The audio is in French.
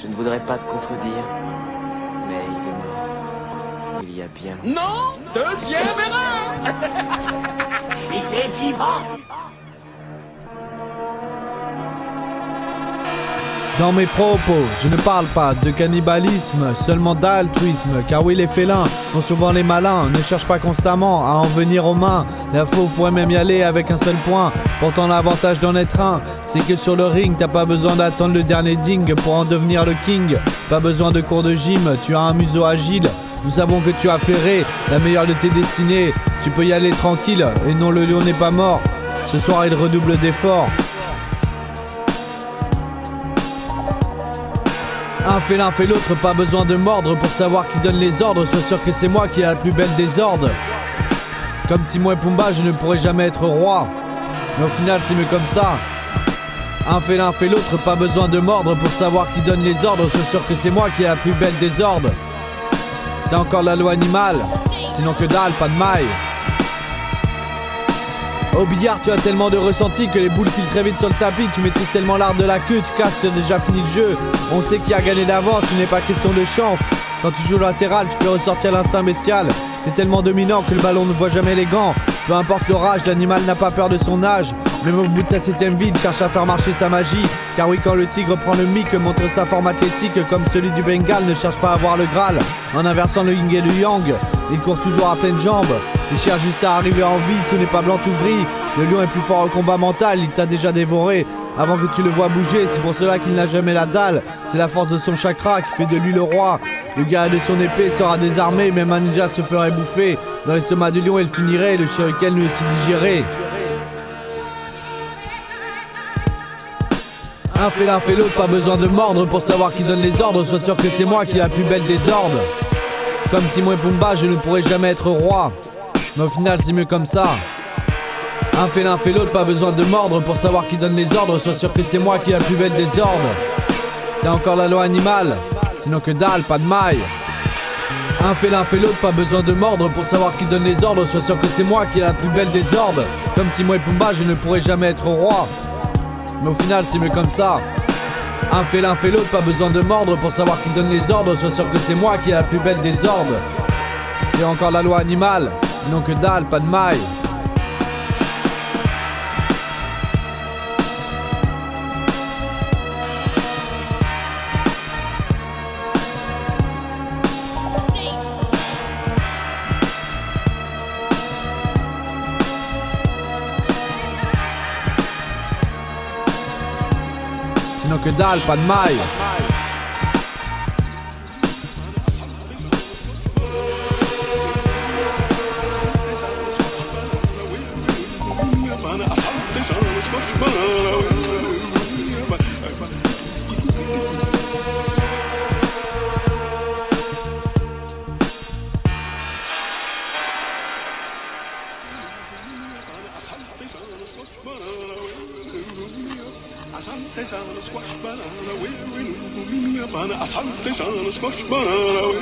Je ne voudrais pas te contredire, mais il est mort. Il y a bien longtemps. Non, deuxième erreur. Il est vivant. Dans mes propos, je ne parle pas de cannibalisme, seulement d'altruisme. Car oui, les félins font souvent les malins, ne cherchent pas constamment à en venir aux mains. La fauve pourrait même y aller avec un seul point. Pourtant l'avantage d'en être un, c'est que sur le ring, t'as pas besoin d'attendre le dernier ding pour en devenir le king. Pas besoin de cours de gym, tu as un museau agile. Nous savons que tu as flairé la meilleure de tes destinées. Tu peux y aller tranquille, et non, le lion n'est pas mort. Ce soir il redouble d'efforts. Un félin fait l'autre, pas besoin de mordre pour savoir qui donne les ordres. Sois sûr que c'est moi qui ai la plus belle des ordres. Comme Timon et Pumba, je ne pourrai jamais être roi. Mais au final c'est mieux comme ça. Un félin fait l'autre, pas besoin de mordre pour savoir qui donne les ordres. Sois sûr que c'est moi qui ai la plus belle des ordres. C'est encore la loi animale, sinon que dalle, pas de maille. Au billard tu as tellement de ressenti que les boules filent très vite sur le tapis. Tu maîtrises tellement l'art de la queue, tu casses, tu as déjà fini le jeu. On sait qui a gagné d'avance, ce n'est pas question de chance. Quand tu joues latéral, tu fais ressortir l'instinct bestial. C'est tellement dominant que le ballon ne voit jamais les gants. Peu importe l'orage, l'animal n'a pas peur de son âge. Même au bout de sa 7ème vie, il cherche à faire marcher sa magie. Car oui, quand le tigre prend le mic, montre sa forme athlétique comme celui du Bengale, ne cherche pas à avoir le Graal. En inversant le yin et le yang, il court toujours à pleines jambes. Il cherche juste à arriver en vie, tout n'est pas blanc tout gris. Le lion est plus fort au combat mental, il t'a déjà dévoré avant que tu le vois bouger, c'est pour cela qu'il n'a jamais la dalle. C'est la force de son chakra qui fait de lui le roi. Le gars de son épée sera désarmé, même un ninja se ferait bouffer. Dans l'estomac du lion il finirait, le shuriken lui aussi digéré. Un félin fait l'autre, pas besoin de mordre pour savoir qui donne les ordres. Sois sûr que c'est moi qui ai la plus belle des ordres. Comme Timon et Pumba, je ne pourrai jamais être roi. Mais au final c'est mieux comme ça. Un félin fait l'autre, pas besoin de mordre pour savoir qui donne les ordres. Sois sûr que c'est moi qui ai la plus belle des ordres. C'est encore la loi animale, sinon que dalle, pas de maille. Un félin fait l'autre, pas besoin de mordre pour savoir qui donne les ordres. Sois sûr que c'est moi qui ai la plus belle des ordres. Comme Timon et Pumba, je ne pourrai jamais être roi. Mais au final c'est mieux comme ça. Un félin fait l'autre, pas besoin de mordre pour savoir qui donne les ordres. Sois sûr que c'est moi qui ai la plus belle des ordres. C'est encore la loi animale, sinon que dalle, pas de maille. Sinon que dalle, pas de maille. Asante sana squash banana, we asante sana squash banana, we